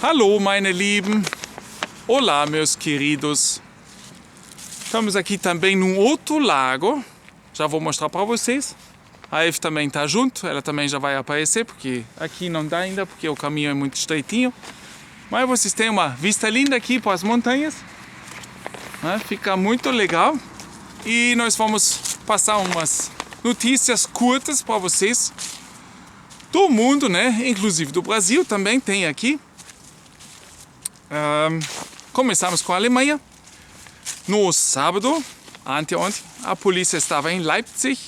Hallo, meine Lieben. Olá, meus queridos. Estamos aqui também num outro lago. Já vou mostrar para vocês. A Eve também está junto. Ela também já vai aparecer, porque aqui não dá ainda, porque o caminho é muito estreitinho. Mas vocês têm uma vista linda aqui para as montanhas. Fica muito legal. E nós vamos passar umas notícias curtas para vocês. Do mundo, né? Inclusive do Brasil também tem aqui. Começamos com a Alemanha. No sábado, anteontem, a polícia estava em Leipzig.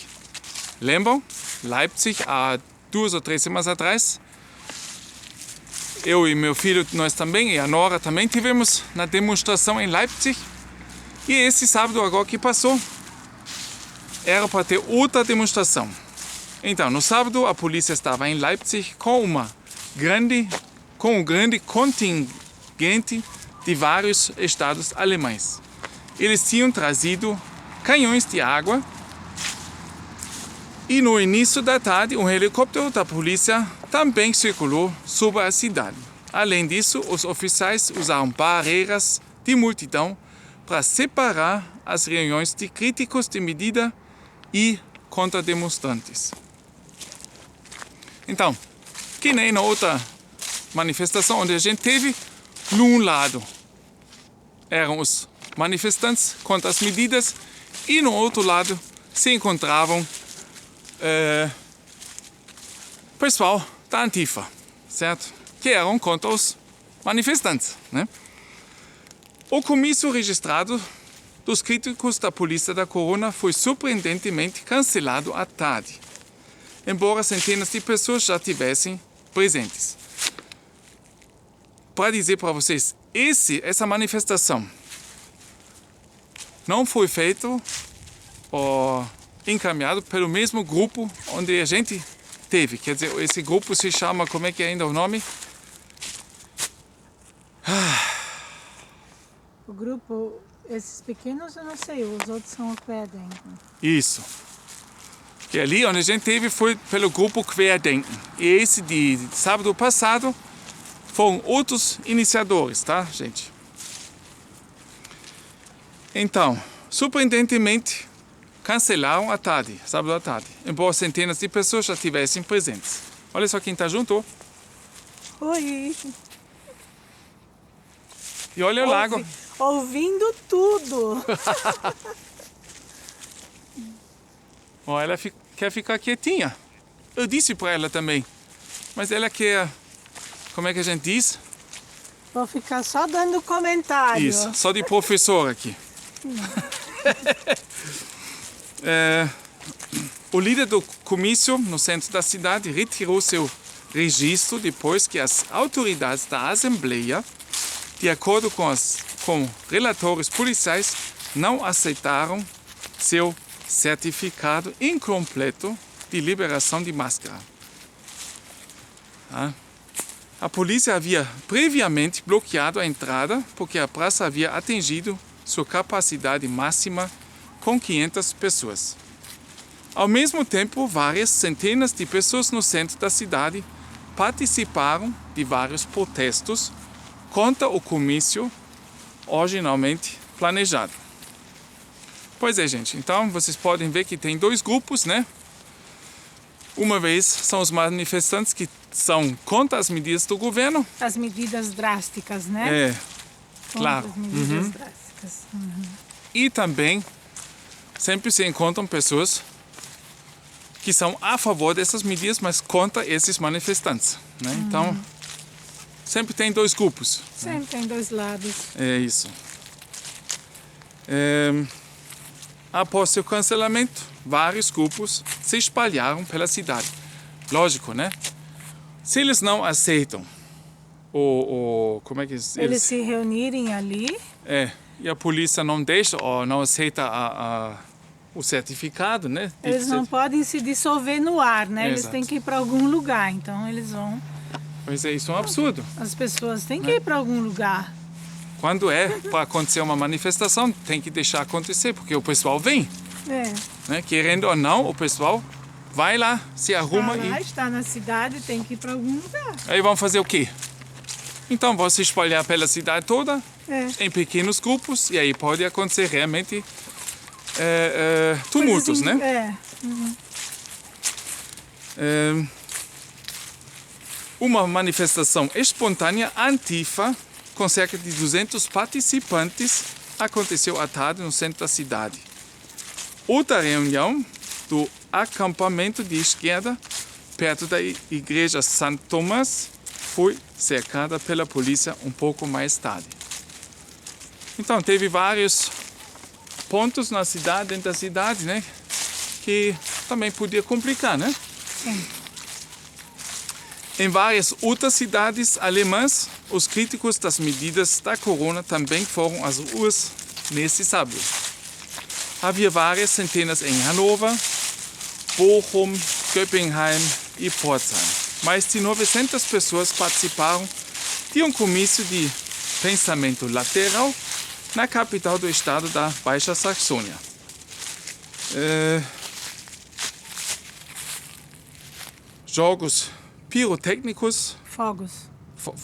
Lembram? Leipzig, há 2 ou 3 semanas atrás. Eu e meu filho, nós também, e a Nora também tivemos na demonstração em Leipzig. E esse sábado agora que passou, era para ter outra demonstração. Então, no sábado, a polícia estava em Leipzig com um grande contingente de vários estados alemães. Eles tinham trazido canhões de água e no início da tarde um helicóptero da polícia também circulou sobre a cidade. Além disso, os oficiais usaram barreiras de multidão para separar as reuniões de críticos de medida e contra demonstrantes. Então, que nem na outra manifestação onde a gente teve, num lado eram os manifestantes contra as medidas e no outro lado se encontravam pessoal da Antifa, certo? Que eram contra os manifestantes, né? O comício registrado dos críticos da polícia da Corona foi surpreendentemente cancelado à tarde, embora centenas de pessoas já estivessem presentes. Para dizer para vocês, essa manifestação não foi feita ou encaminhado pelo mesmo grupo onde a gente teve. Quer dizer, esse grupo se chama, como é que é ainda o nome? O grupo, esses pequenos eu não sei, os outros são o Querdenken. Isso. Que ali onde a gente teve foi pelo grupo Querdenken. E esse de sábado passado foram outros iniciadores, tá, gente? Então, surpreendentemente, cancelaram à tarde, sábado à tarde, embora centenas de pessoas já estivessem presentes. Olha só quem está junto. Oi! E olha o lago. Ouvindo tudo! Ó, ela quer ficar quietinha. Eu disse para ela também, mas ela quer... Como é que a gente diz? Vou ficar só dando comentário. Isso, só de professor aqui. O líder do comício no centro da cidade retirou seu registro depois que as autoridades da Assembleia, de acordo com relatórios policiais, não aceitaram seu certificado incompleto de liberação de máscara. A polícia havia previamente bloqueado a entrada porque a praça havia atingido sua capacidade máxima com 500 pessoas. Ao mesmo tempo, várias centenas de pessoas no centro da cidade participaram de vários protestos contra o comício originalmente planejado. Pois é, gente. Então, vocês podem ver que tem 2 grupos, né? Uma vez são os manifestantes que são contra as medidas do governo. As medidas drásticas, né? É, claro. As medidas drásticas. E também sempre se encontram pessoas que são a favor dessas medidas, mas contra esses manifestantes, né? Então, sempre tem 2 grupos. Sempre tem 2 lados. É isso. Após seu cancelamento, vários grupos se espalharam pela cidade. Lógico, né? Se eles não aceitam como é que Eles se reunirem ali. E a polícia não deixa ou não aceita o certificado, né? Eles não podem se dissolver no ar, né? Eles Exato. têm que ir para algum lugar, então eles vão. Pois é, isso é um absurdo. As pessoas têm que ir para algum lugar. Quando para acontecer uma manifestação, tem que deixar acontecer, porque o pessoal vem. Né? Querendo ou não, o pessoal vai lá, se arruma Está na cidade, tem que ir para algum lugar. Aí vamos fazer o quê? Então você espalhar pela cidade toda, É. em pequenos grupos, e aí pode acontecer realmente tumultos, Coisas né? É. Uma manifestação espontânea antifa com cerca de 200 participantes aconteceu à tarde no centro da cidade. Outra reunião do acampamento de esquerda perto da igreja Santo Tomás foi cercada pela polícia um pouco mais tarde. Então teve vários pontos na cidade, dentro da cidade, né, que também podia complicar, né? Sim. Em várias outras cidades alemãs, os críticos das medidas da corona também foram às ruas nesse sábado. Havia várias centenas em Hannover, Bochum, Köppenheim e Pforzheim. Mais de 900 pessoas participaram de um comício de pensamento lateral na capital do estado da Baixa Saxônia. Jogos pirotécnicos. Fogos. Fo-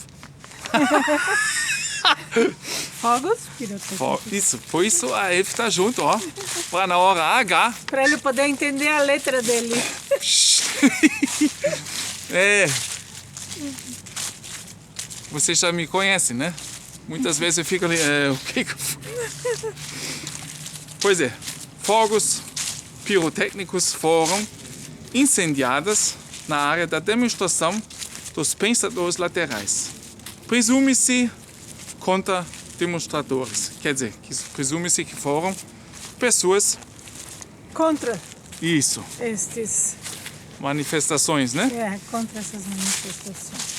Fogos pirotécnicos. Isso, por isso a F tá junto, ó. Para na hora H. Para ele poder entender a letra dele. É. Você já me conhece, né? Muitas vezes eu fico ali. O que que eu... Pois é, fogos pirotécnicos foram incendiados na área da demonstração dos pensadores laterais. Presume-se contra demonstradores. Quer dizer, presume-se que foram pessoas. Contra Isso, estes. manifestações, né? Contra essas manifestações.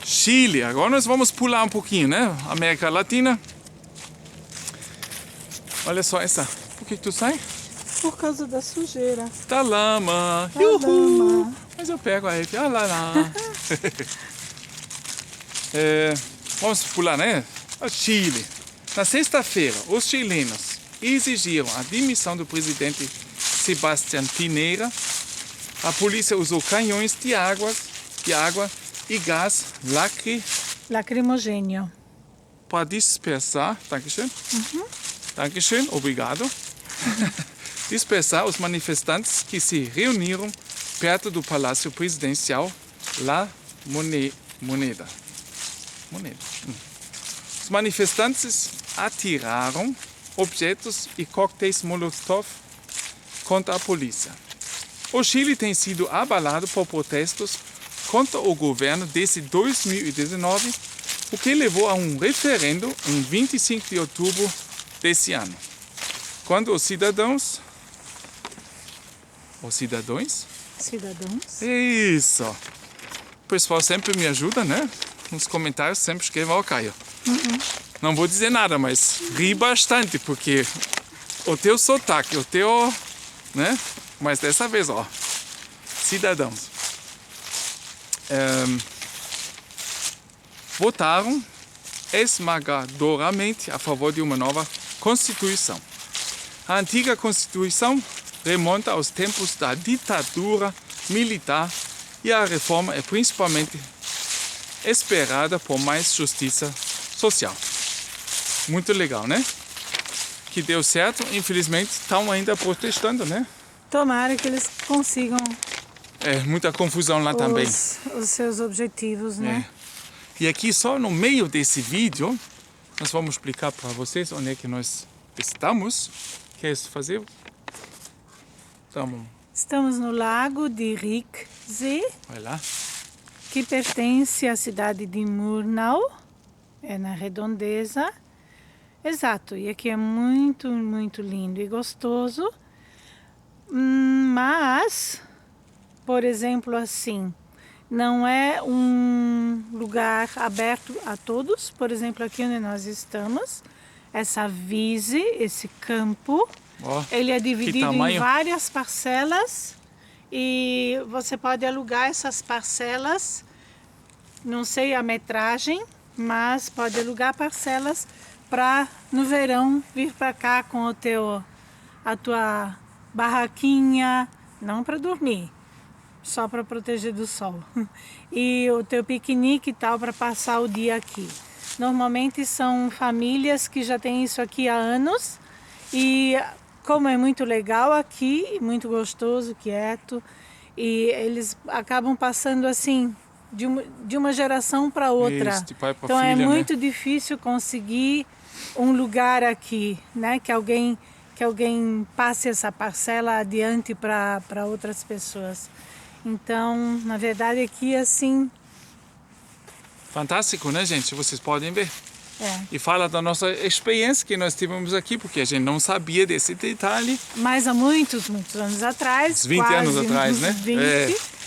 Chile, agora nós vamos pular um pouquinho, né? América Latina. Olha só essa. Por que tu sai? Por causa da sujeira. Da lama. Da Uhul. lama. Mas eu pego a F. Ah, lá, lá. Vamos pular, né? O Chile. Na sexta-feira, os chilenos exigiram a demissão do presidente Sebastián Piñera. A polícia usou canhões de água e gás Lacrimogênio. para dispersar. Dankeschön. Dankeschön, obrigado. Dispersar os manifestantes que se reuniram perto do Palácio Presidencial La Moneda. Os manifestantes atiraram objetos e coquetéis Molotov contra a polícia. O Chile tem sido abalado por protestos contra o governo desde 2019, o que levou a um referendo em 25 de outubro desse ano, quando os cidadãos... Cidadãos. Isso! O pessoal sempre me ajuda, né? Nos comentários sempre escreve, ó, Caio. Não vou dizer nada, mas ri bastante, porque o teu sotaque, o teu, né? Mas dessa vez, ó, cidadãos. Votaram esmagadoramente a favor de uma nova Constituição. A antiga Constituição remonta aos tempos da ditadura militar e a reforma é principalmente esperada por mais justiça social. Muito legal, né? Que deu certo, infelizmente estão ainda protestando, né? Tomara que eles consigam Muita confusão lá também. os seus objetivos, né? E aqui só no meio desse vídeo, nós vamos explicar para vocês onde é que nós estamos. Quer fazer? Estamos no lago de Rieksee, Vai lá. que pertence à cidade de Murnau, é na redondeza. Exato, e aqui é muito, muito lindo e gostoso. Mas, por exemplo, assim, não é um lugar aberto a todos. Por exemplo, aqui onde nós estamos, essa Wiese, esse campo, ele é dividido em várias parcelas e você pode alugar essas parcelas, não sei a metragem, mas pode alugar parcelas para no verão vir para cá com a tua barraquinha, não para dormir, só para proteger do sol. E o teu piquenique e tal para passar o dia aqui. Normalmente são famílias que já têm isso aqui há anos e como é muito legal aqui, muito gostoso, quieto, e eles acabam passando assim de uma geração para outra. Isso, de pai pra Então filha, é né? muito difícil conseguir um lugar aqui, né? Que alguém passe essa parcela adiante para outras pessoas. Então, na verdade, aqui assim. Fantástico, né, gente? Vocês podem ver. É. E fala da nossa experiência que nós tivemos aqui, porque a gente não sabia desse detalhe. Mas há muitos anos atrás. Uns 20 quase anos atrás, uns né? 20,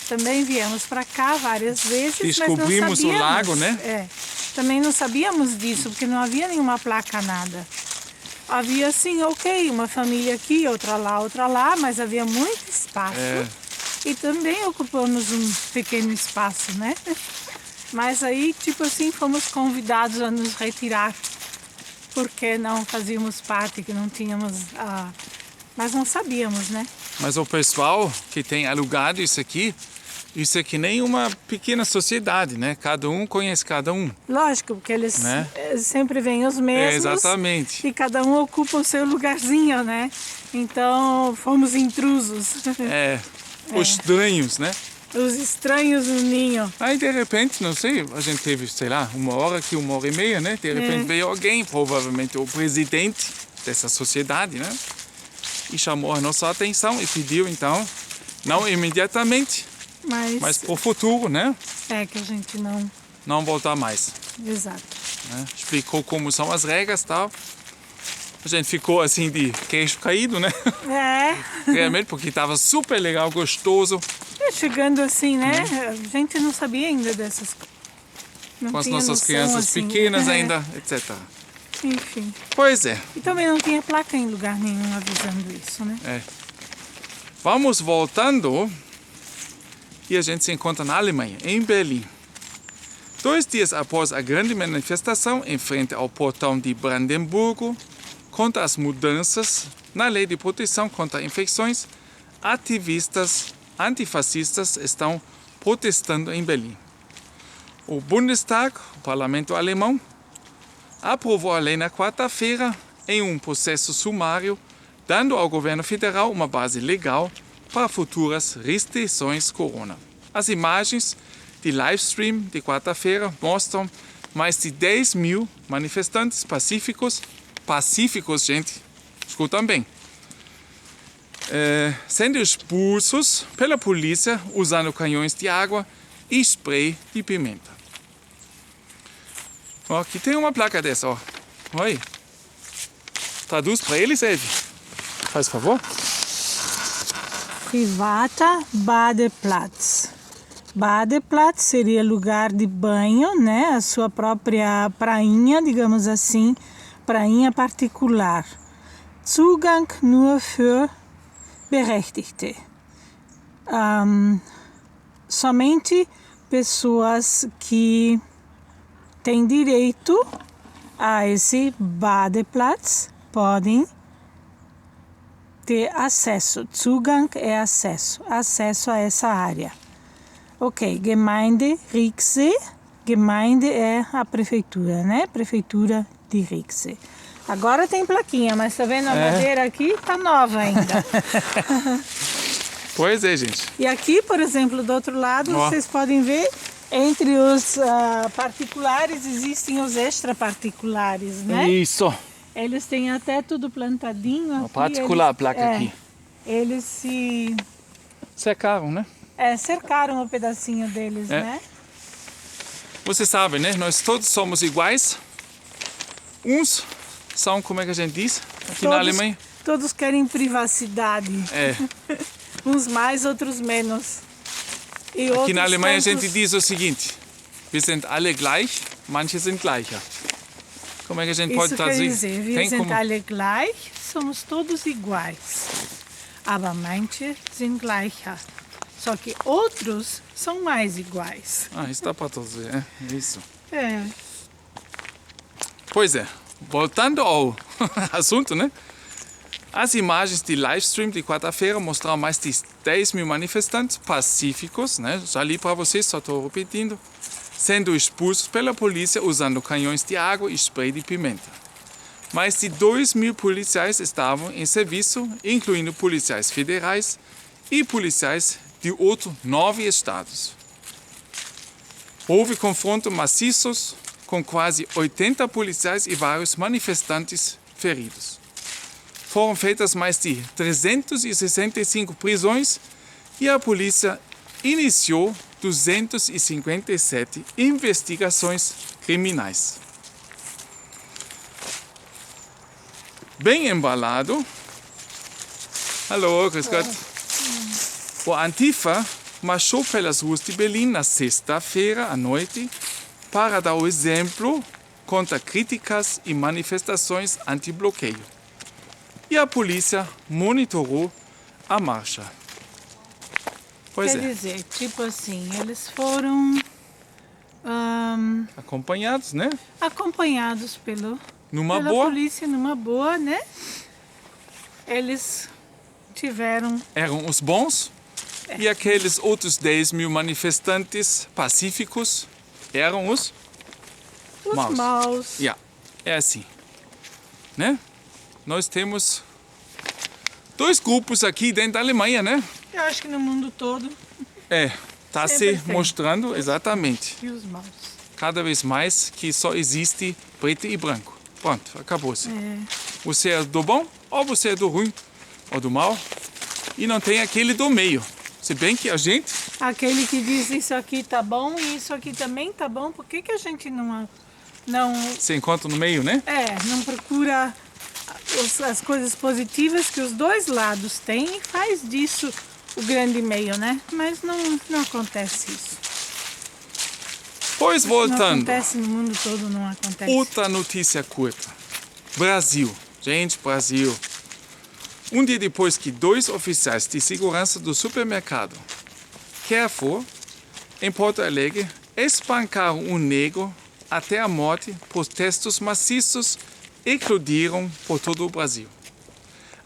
também viemos para cá várias vezes. Descobrimos mas não o lago, né? Também não sabíamos disso, porque não havia nenhuma placa, nada. Havia assim, ok, uma família aqui, outra lá, mas havia muito espaço. E também ocupamos um pequeno espaço, né? Mas aí, tipo assim, fomos convidados a nos retirar, porque não fazíamos parte, que não tínhamos... Mas não sabíamos, né? Mas o pessoal que tem alugado isso é que nem uma pequena sociedade, né? Cada um conhece cada um. Lógico, porque eles Né? sempre vêm os mesmos. Exatamente. E cada um ocupa o seu lugarzinho, né? Então, fomos intrusos. Os estranhos, né? Os estranhos no ninho. Aí, de repente, não sei, a gente teve, sei lá, 1 hora aqui, 1 hora e meia, né? De repente veio alguém, provavelmente o presidente dessa sociedade, né? E chamou a nossa atenção e pediu, então, não imediatamente, mas para o futuro, né? É que a gente não... Não voltar mais. Exato. Né? Explicou como são as regras e tal. A gente ficou assim de queixo caído, né? Realmente, porque estava super legal, gostoso. Chegando assim, né? A gente não sabia ainda dessas coisas. Com as nossas crianças assim, pequenas ainda, etc. Enfim. Pois é. E também não tinha placa em lugar nenhum avisando isso, né? Vamos voltando e a gente se encontra na Alemanha, em Berlim. 2 dias após a grande manifestação em frente ao portão de Brandemburgo, contra as mudanças na lei de proteção contra infecções, ativistas antifascistas estão protestando em Berlim. O Bundestag, o parlamento alemão, aprovou a lei na quarta-feira em um processo sumário, dando ao governo federal uma base legal para futuras restrições corona. As imagens de livestream de quarta-feira mostram mais de 10 mil manifestantes pacíficos, gente, escutam bem, sendo expulsos pela polícia usando canhões de água e spray de pimenta. Ó, aqui tem uma placa dessa, ó. Oi. Traduz para eles, Ed. Faz favor. Privata Badeplatz. Badeplatz seria lugar de banho, né? A sua própria prainha, digamos assim, prainha particular. Zugang nur für Berechtigte. Somente pessoas que têm direito a esse Badeplatz podem ter acesso. Zugang é acesso a essa área. Ok, Gemeinde Rixé. Gemeinde é a prefeitura, né? Prefeitura de Rixé. Agora tem plaquinha, mas tá vendo a madeira aqui? Tá nova ainda. Pois é, gente. E aqui, por exemplo, do outro lado, vocês podem ver, entre os particulares existem os extra-particulares, né? Isso. Eles têm até tudo plantadinho. Uma particular placa aqui. Eles se... Cercaram, né? cercaram um pedacinho deles, né? Você sabe, né? Nós todos somos iguais. Uns são, como é que a gente diz aqui na Alemanha? Todos querem privacidade. Uns mais, outros menos. E aqui na Alemanha a gente diz o seguinte: wir sind alle gleich, manche sind gleicher. Como é que a gente pode traduzir? Isso quer dizer, wir sind alle gleich, somos todos iguais. Aber manche sind gleicher. Só que outros são mais iguais. Isso dá para traduzir, isso. Pois é, voltando ao assunto, né? As imagens de livestream de quarta-feira mostraram mais de 10 mil manifestantes pacíficos, né? Já li para vocês, só estou repetindo, sendo expulsos pela polícia usando canhões de água e spray de pimenta. Mais de 2 mil policiais estavam em serviço, incluindo policiais federais e policiais de outros 9 estados. Houve confrontos maciços com quase 80 policiais e vários manifestantes feridos. Foram feitas mais de 365 prisões e a polícia iniciou 257 investigações criminais. Bem embalado. Alô, grüß Gott. O Antifa marchou pelas ruas de Berlim na sexta-feira à noite para dar o exemplo contra críticas e manifestações anti-bloqueio. E a polícia monitorou a marcha. Pois Quer dizer, tipo assim, eles foram acompanhados, né? acompanhados pela Boa. polícia numa boa, né? Eles tiveram... Eram os bons e aqueles outros 10 mil manifestantes pacíficos eram os maus. Yeah, é assim, né? Nós temos 2 grupos aqui dentro da Alemanha, né? Eu acho que no mundo todo. Está Sempre se tem. mostrando exatamente, E os maus. cada vez mais, que só existe preto e branco. Pronto, acabou-se. Você é do bom ou você é do ruim ou do mal e não tem aquele do meio. Se bem que a gente... Aquele que diz isso aqui tá bom e isso aqui também tá bom, por que a gente não se encontra no meio, né? não procura as coisas positivas que os dois lados têm e faz disso o grande meio, né? Mas não acontece isso. Pois Não voltando, acontece no mundo todo, não acontece. outra notícia curta. Brasil. Gente, Brasil. Um dia depois que 2 oficiais de segurança do supermercado Carrefour, em Porto Alegre, espancaram um negro até a morte, protestos maciços eclodiram por todo o Brasil.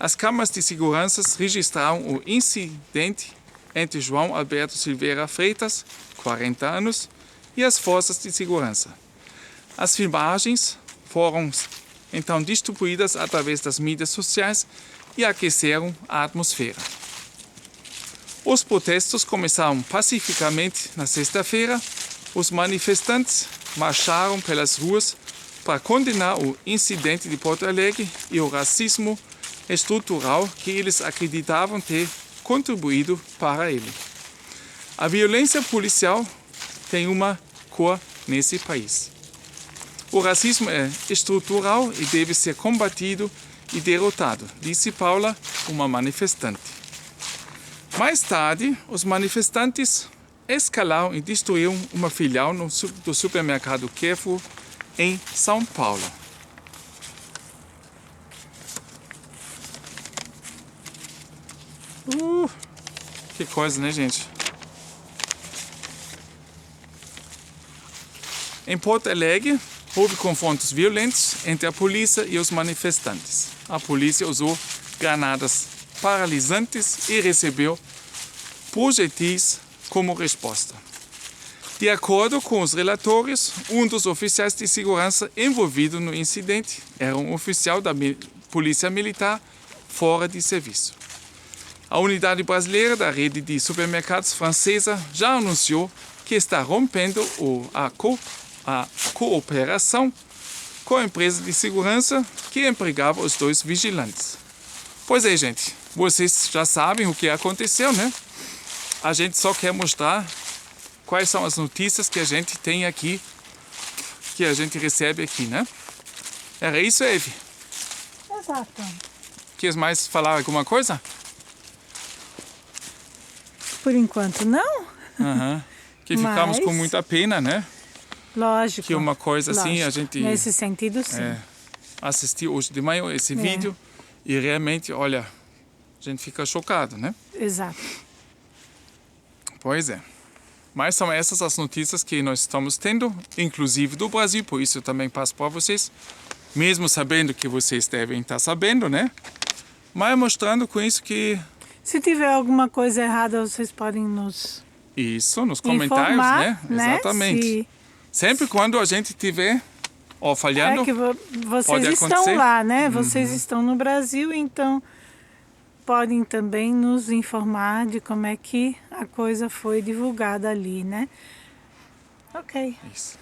As câmaras de segurança registraram o incidente entre João Alberto Silveira Freitas, 40 anos, e as forças de segurança. As filmagens foram então distribuídas através das mídias sociais e aqueceram a atmosfera. Os protestos começaram pacificamente na sexta-feira. Os manifestantes marcharam pelas ruas para condenar o incidente de Porto Alegre e o racismo estrutural que eles acreditavam ter contribuído para ele. A violência policial tem uma cor nesse país. O racismo é estrutural e deve ser combatido e derrotado, disse Paula, uma manifestante. Mais tarde, os manifestantes escalaram e destruíram uma filial do supermercado Carrefour em São Paulo. Que coisa, né, gente? Em Porto Alegre, houve confrontos violentos entre a polícia e os manifestantes. A polícia usou granadas paralisantes e recebeu projetis como resposta. De acordo com os relatórios, um dos oficiais de segurança envolvido no incidente era um oficial da Polícia Militar fora de serviço. A unidade brasileira da rede de supermercados francesa já anunciou que está rompendo a cooperação com a empresa de segurança que empregava os 2 vigilantes. Pois é, gente, vocês já sabem o que aconteceu, né? A gente só quer mostrar quais são as notícias que a gente tem aqui, que a gente recebe aqui, né? Era isso, Eve? Exato. Quer mais falar alguma coisa? Por enquanto, não. Que ficamos Mas- com muita pena, né? Lógico. Que uma coisa assim, lógico. a gente Nesse sentido, sim. assistiu hoje de manhã esse vídeo e realmente, olha, a gente fica chocado, né? Exato. Pois é. Mas são essas as notícias que nós estamos tendo, inclusive do Brasil, por isso eu também passo para vocês, mesmo sabendo que vocês devem estar sabendo, né? mas mostrando com isso que... Se tiver alguma coisa errada, vocês podem nos Isso, nos comentários, informar, né? Exatamente. Sempre quando a gente tiver falhando, É que vocês pode estão acontecer. lá, né? Vocês estão no Brasil, então podem também nos informar de como é que a coisa foi divulgada ali, né? Ok, Isso.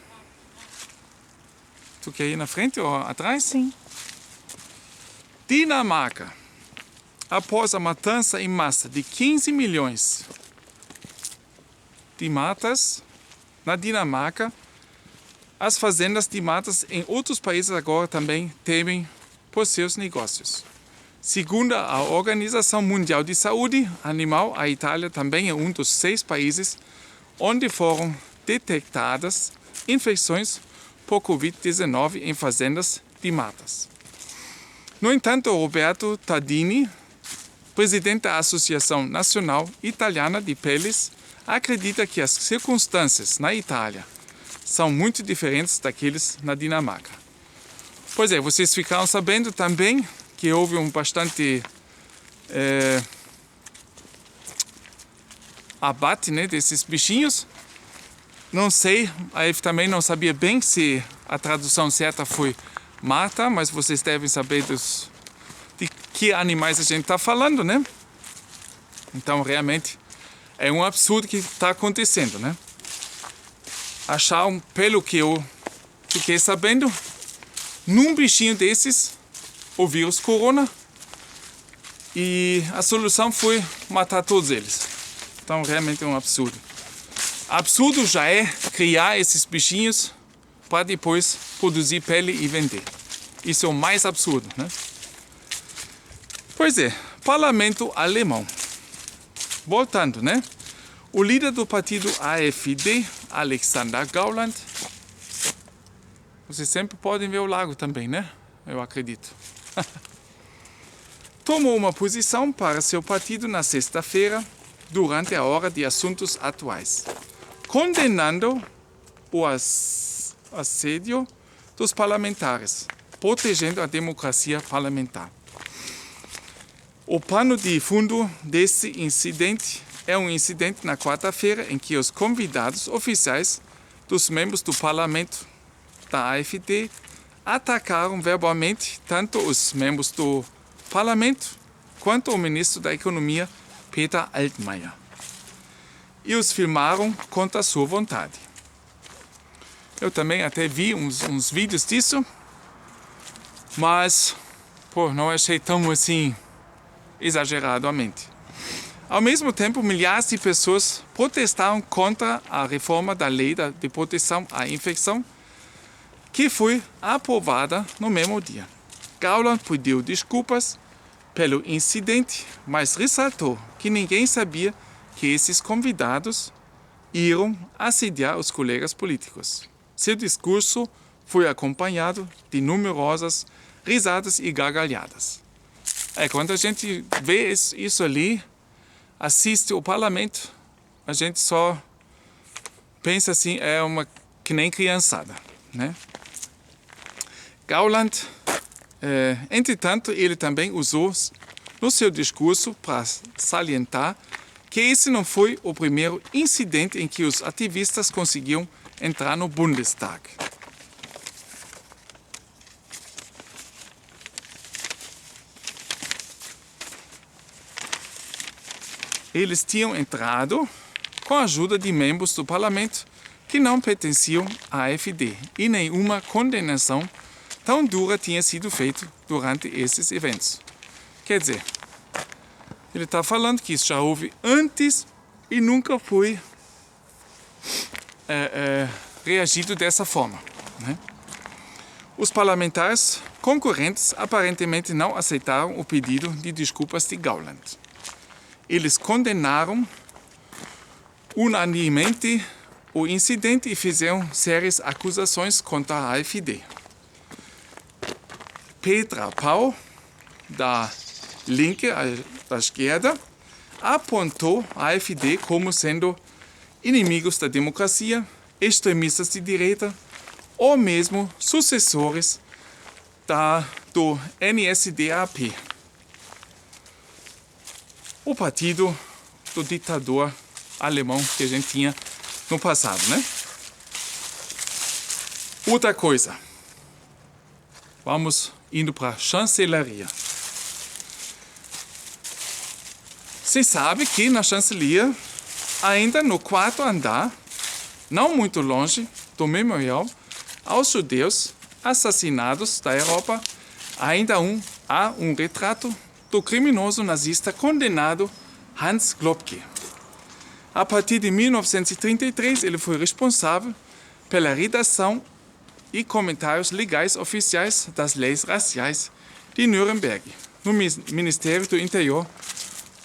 Tu quer ir na frente ou atrás? sim. Dinamarca. Após a matança em massa de 15 milhões de matas na Dinamarca, as fazendas de matas em outros países agora também temem por seus negócios. Segundo a Organização Mundial de Saúde Animal, a Itália também é um dos 6 países onde foram detectadas infecções por Covid-19 em fazendas de matas. No entanto, Roberto Tardini, presidente da Associação Nacional Italiana de Peles, acredita que as circunstâncias na Itália são muito diferentes daqueles na Dinamarca. Pois é, vocês ficaram sabendo também que houve bastante abate, né, desses bichinhos. Não sei, aí também não sabia bem se a tradução certa foi mata, mas vocês devem saber de que animais a gente está falando, né? Então, realmente, é um absurdo que está acontecendo, né? Acharam, pelo que eu fiquei sabendo, num bichinho desses, o vírus corona, e a solução foi matar todos eles. Então, realmente é um absurdo. Absurdo já é criar esses bichinhos para depois produzir pele e vender. Isso é o mais absurdo, né? Pois é, parlamento alemão. Voltando, né? O líder do partido AfD, Alexander Gauland, vocês sempre podem ver o lago também, né? Eu acredito. Tomou uma posição para seu partido na sexta-feira, durante a hora de assuntos atuais, condenando o assédio dos parlamentares, protegendo a democracia parlamentar. O pano de fundo desse incidente é um incidente na quarta-feira em que os convidados oficiais dos membros do parlamento da AfD atacaram verbalmente tanto os membros do parlamento quanto o ministro da Economia, Peter Altmaier, e os filmaram contra sua vontade. Eu também até vi uns vídeos disso, mas não achei tão assim exageradamente. Ao mesmo tempo, milhares de pessoas protestaram contra a reforma da lei de proteção à infecção, que foi aprovada no mesmo dia. Gauland pediu desculpas pelo incidente, mas ressaltou que ninguém sabia que esses convidados iriam assediar os colegas políticos. Seu discurso foi acompanhado de numerosas risadas e gargalhadas. Quando a gente vê isso ali, assiste o parlamento, a gente só pensa assim, que nem criançada, né? Gauland, entretanto, ele também usou no seu discurso para salientar que esse não foi o primeiro incidente em que os ativistas conseguiam entrar no Bundestag. Eles tinham entrado com a ajuda de membros do parlamento que não pertenciam à AfD, e nenhuma condenação tão dura tinha sido feita durante esses eventos. Quer dizer, ele está falando que isso já houve antes e nunca foi reagido dessa forma, né? Os parlamentares concorrentes aparentemente não aceitaram o pedido de desculpas de Gauland. Eles condenaram unanimemente o incidente e fizeram sérias acusações contra a AfD. Petra Pau, da Linke, da esquerda, apontou a AfD como sendo inimigos da democracia, extremistas de direita ou mesmo sucessores do NSDAP. o partido do ditador alemão que a gente tinha no passado, né? Outra coisa. Vamos indo para a chancelaria. Você sabe que na chancelia, ainda no quarto andar, não muito longe do memorial aos judeus assassinados da Europa, ainda há um retrato do criminoso nazista condenado Hans Globke. A partir de 1933, ele foi responsável pela redação e comentários legais oficiais das leis raciais de Nuremberg, no Ministério do Interior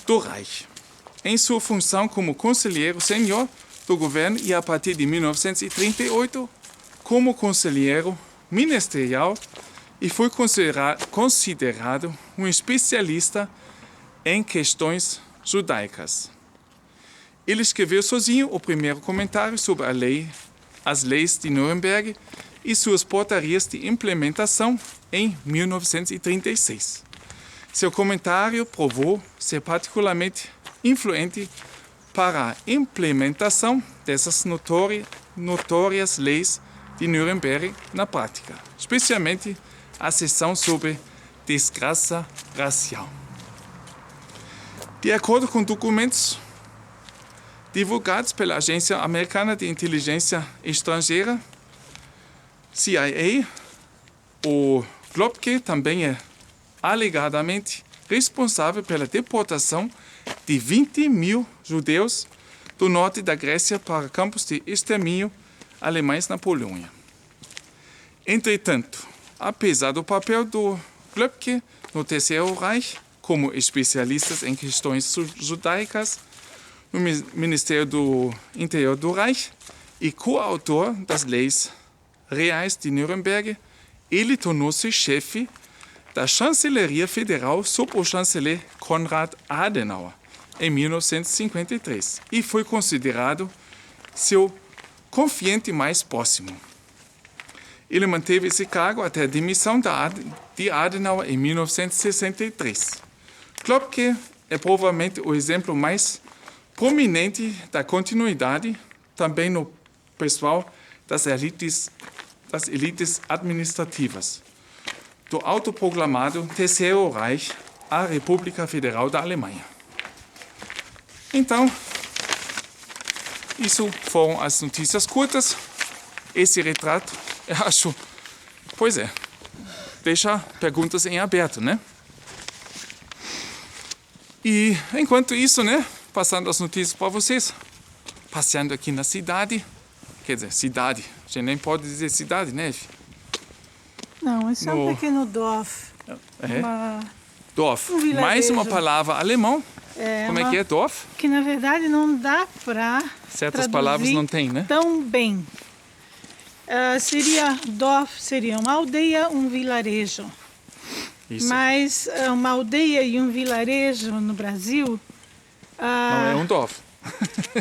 do Reich. Em sua função como conselheiro sênior do governo e a partir de 1938 como conselheiro ministerial e foi considerado um especialista em questões judaicas. Ele escreveu sozinho o primeiro comentário sobre as leis de Nuremberg e suas portarias de implementação em 1936. Seu comentário provou ser particularmente influente para a implementação dessas notórias leis de Nuremberg na prática, especialmente a seção sobre desgraça racial. De acordo com documentos divulgados pela Agência Americana de Inteligência Estrangeira, CIA, o Globke também é alegadamente responsável pela deportação de 20 mil judeus do norte da Grécia para campos de extermínio alemães na Polônia. Entretanto, apesar do papel do Globke no Terceiro Reich como especialista em questões judaicas no Ministério do Interior do Reich e coautor das leis reais de Nuremberg, ele tornou-se chefe da Chancelaria Federal sob o chanceler Konrad Adenauer em 1953 e foi considerado seu confiante mais próximo. Ele manteve esse cargo até a demissão de Adenauer em 1963. Globke é provavelmente o exemplo mais prominente da continuidade, também no pessoal das elites administrativas, do autoproclamado Terceiro Reich à República Federal da Alemanha. Então, isso foram as notícias curtas. Esse retrato, eu acho, pois é, deixa perguntas em aberto, né? E enquanto isso, né, passando as notícias para vocês, passeando aqui na cidade, quer dizer, cidade, a gente nem pode dizer cidade, né? Não, isso é um pequeno Dorf. Dorf. Um vilarejo. Mais uma palavra alemão. Como é que é Dorf? Que na verdade não dá para certas palavras não tem, né? Tão bem. Dorf seria uma aldeia, um vilarejo. Isso. Mas uma aldeia e um vilarejo no Brasil não é um Dorf.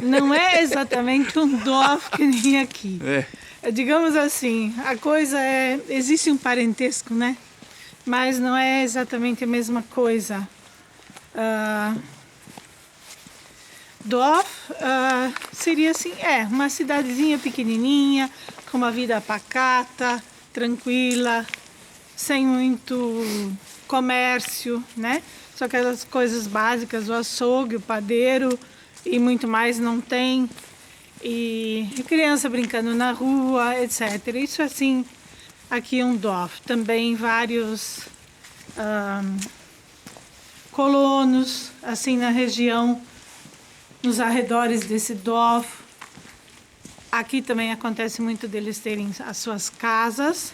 Não é exatamente um Dorf que nem aqui. Digamos assim, a coisa existe um parentesco, né? Mas não é exatamente a mesma coisa. Dorf seria assim, uma cidadezinha pequenininha, com uma vida pacata, tranquila, sem muito comércio, né? Só aquelas coisas básicas, o açougue, o padeiro e muito mais não tem. E criança brincando na rua, etc. Isso assim, aqui é um Dorf. Também vários colonos, assim, na região, nos arredores desse Dorf. Aqui também acontece muito deles terem as suas casas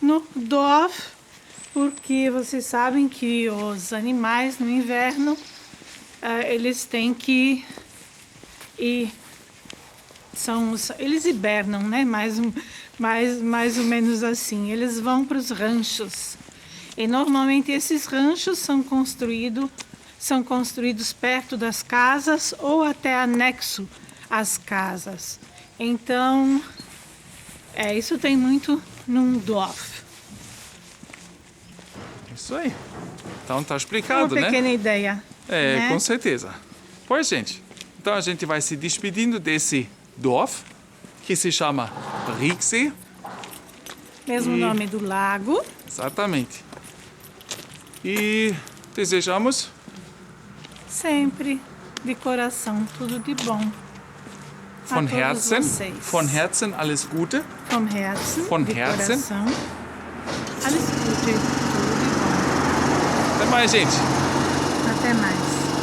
no Dorf, porque vocês sabem que os animais no inverno, eles têm que ir... eles hibernam, né? Mais ou menos assim. Eles vão para os ranchos. E normalmente esses ranchos são construídos perto das casas ou até anexo às casas. Então, isso tem muito num Dorf. Isso aí. Então tá explicado, Uma né? pequena ideia. É, né? com certeza. Pois, gente, então a gente vai se despedindo desse Dorf, que se chama Rieksee. Mesmo E- nome do lago. Exatamente. E desejamos Sempre de coração, tudo de bom. A von todos Herzen, vocês. von Herzen alles Gute. Vom Herzen, Von de Herzen. coração. Alles Gute, tudo de bom. Até mais, gente. Até mais.